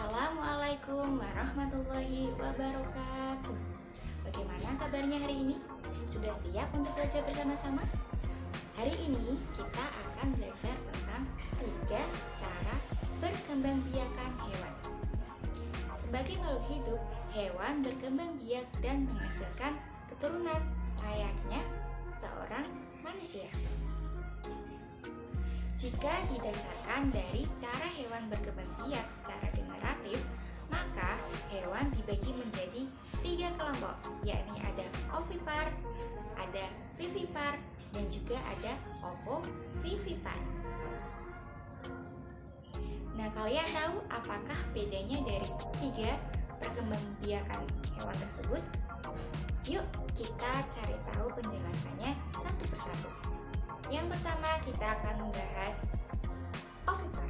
Assalamualaikum warahmatullahi wabarakatuh. Bagaimana kabarnya hari ini? Sudah siap untuk belajar bersama-sama? Hari ini kita akan belajar tentang 3 cara berkembangbiakan hewan. Sebagai makhluk hidup, hewan berkembang biak dan menghasilkan keturunan layaknya seorang manusia. Jika didasarkan dari cara hewan berkembang biak secara generatif, maka hewan dibagi menjadi 3 kelompok, yakni ada ovipar, ada vivipar, dan juga ada ovovivipar. Nah, kalian tahu apakah bedanya dari 3 perkembangbiakan hewan tersebut? Yuk, kita cari tahu penjelasannya satu persatu. Yang pertama, kita akan membahas ovipar.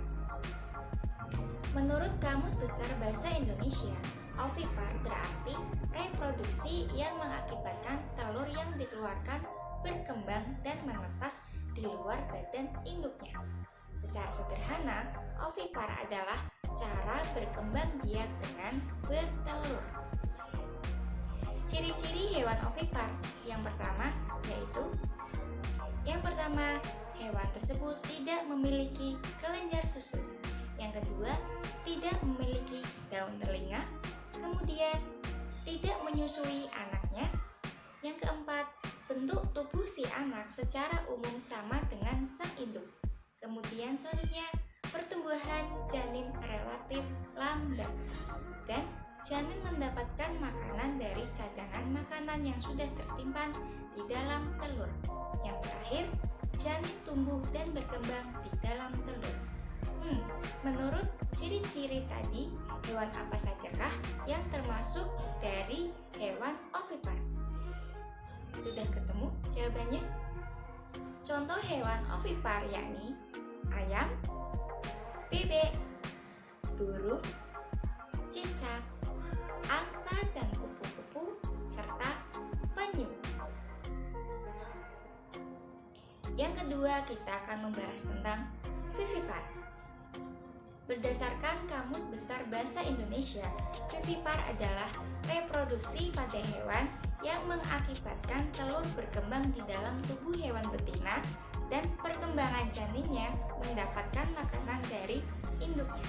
Menurut Kamus Besar Bahasa Indonesia, ovipar berarti reproduksi yang mengakibatkan telur yang dikeluarkan berkembang dan menetas di luar badan induknya. Secara sederhana, ovipar adalah cara berkembang biak dengan bertelur. Ciri-ciri hewan ovipar yang pertama yaitu hewan tersebut tidak memiliki kelenjar susu. Yang kedua, tidak memiliki daun telinga. Kemudian, tidak menyusui anaknya. Yang keempat, bentuk tubuh si anak secara umum sama dengan sang induk. Kemudian selanjutnya, pertumbuhan janin relatif lambat. Dan janin mendapatkan makanan dari cadangan makanan yang sudah tersimpan di dalam telur. Yang terakhir, janin tumbuh dan berkembang di dalam telur. Menurut ciri-ciri tadi, hewan apa sajakah yang termasuk dari hewan ovipar? Sudah ketemu jawabannya? Contoh hewan ovipar yakni ayam, bebek, burung, cicak, angsa dan kupu-kupu, serta penyu. Yang kedua, kita akan membahas tentang vivipar. Berdasarkan Kamus Besar Bahasa Indonesia, vivipar adalah reproduksi pada hewan yang mengakibatkan telur berkembang di dalam tubuh hewan betina dan perkembangan janinnya mendapatkan makanan dari induknya.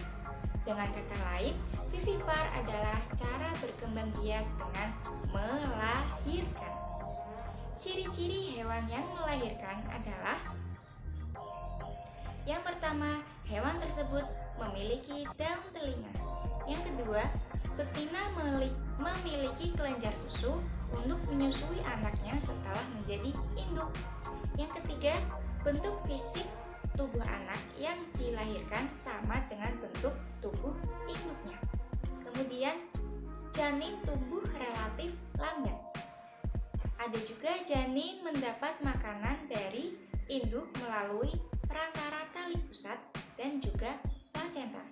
Dengan kata lain, vivipar adalah cara berkembang biak dengan melahirkan. Ciri-ciri hewan yang melahirkan adalah yang pertama, hewan tersebut memiliki daun telinga. Yang kedua, betina memiliki kelenjar susu untuk menyusui anaknya setelah menjadi induk. Yang ketiga, bentuk fisik tubuh anak yang dilahirkan sama dengan bentuk tubuh induknya. Kemudian, janin tumbuh relatif lambat. Ada juga janin mendapat makanan dari induk melalui perantara tali pusat dan juga plasenta.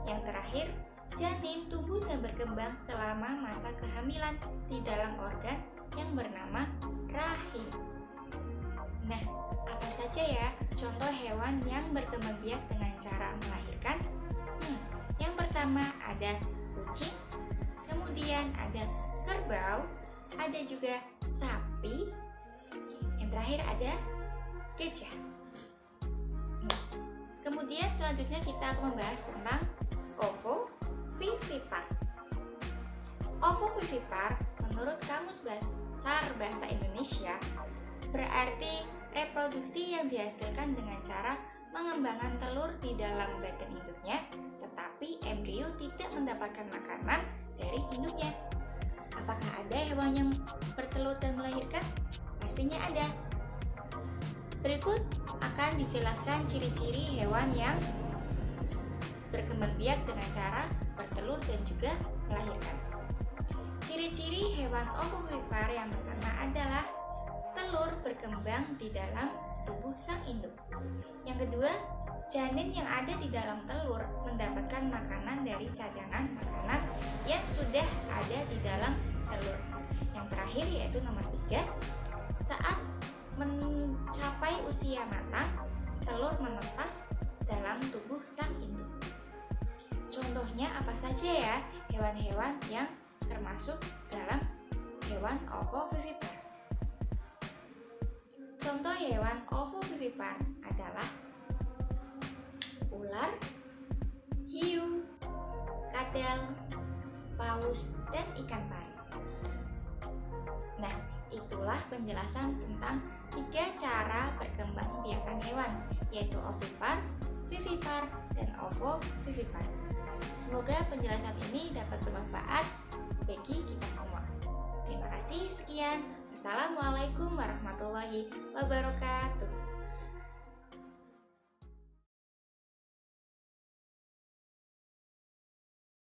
Yang terakhir, janin tumbuh dan berkembang selama masa kehamilan di dalam organ yang bernama rahim. Nah, apa saja ya contoh hewan yang berkembang biak dengan cara melahirkan? Yang pertama ada kucing, kemudian ada kerbau, ada juga sapi, yang terakhir ada gajah. Kemudian selanjutnya kita akan membahas tentang ovovivipar. Ovovivipar menurut Kamus Besar Bahasa Indonesia berarti reproduksi yang dihasilkan dengan cara mengembangkan telur di dalam badan induknya, tetapi embrio tidak mendapatkan makanan dari induknya. Apakah ada hewan yang bertelur dan melahirkan? Pastinya ada. Berikut akan dijelaskan ciri-ciri hewan yang berkembang biak dengan cara bertelur dan juga melahirkan. Ciri-ciri hewan ovovivipar yang pertama adalah telur berkembang di dalam tubuh sang induk. Yang kedua, janin yang ada di dalam telur mendapatkan makanan dari cadangan makanan yang sudah ada di dalam telur. Yang terakhir yaitu nomor 3, saat mencapai usia matang, telur menetas dalam tubuh sang induk. Contohnya apa saja ya hewan-hewan yang termasuk dalam hewan ovovivipar? Contoh hewan ovovivipar adalah ular, hiu, kadal, paus, dan ikan pari. Nah, itulah penjelasan tentang 3 cara perkembangbiakan hewan, yaitu ovipar, vivipar, dan ovovivipar. Semoga penjelasan ini dapat bermanfaat bagi kita semua. Terima kasih, sekian. Wassalamualaikum warahmatullahi wabarakatuh.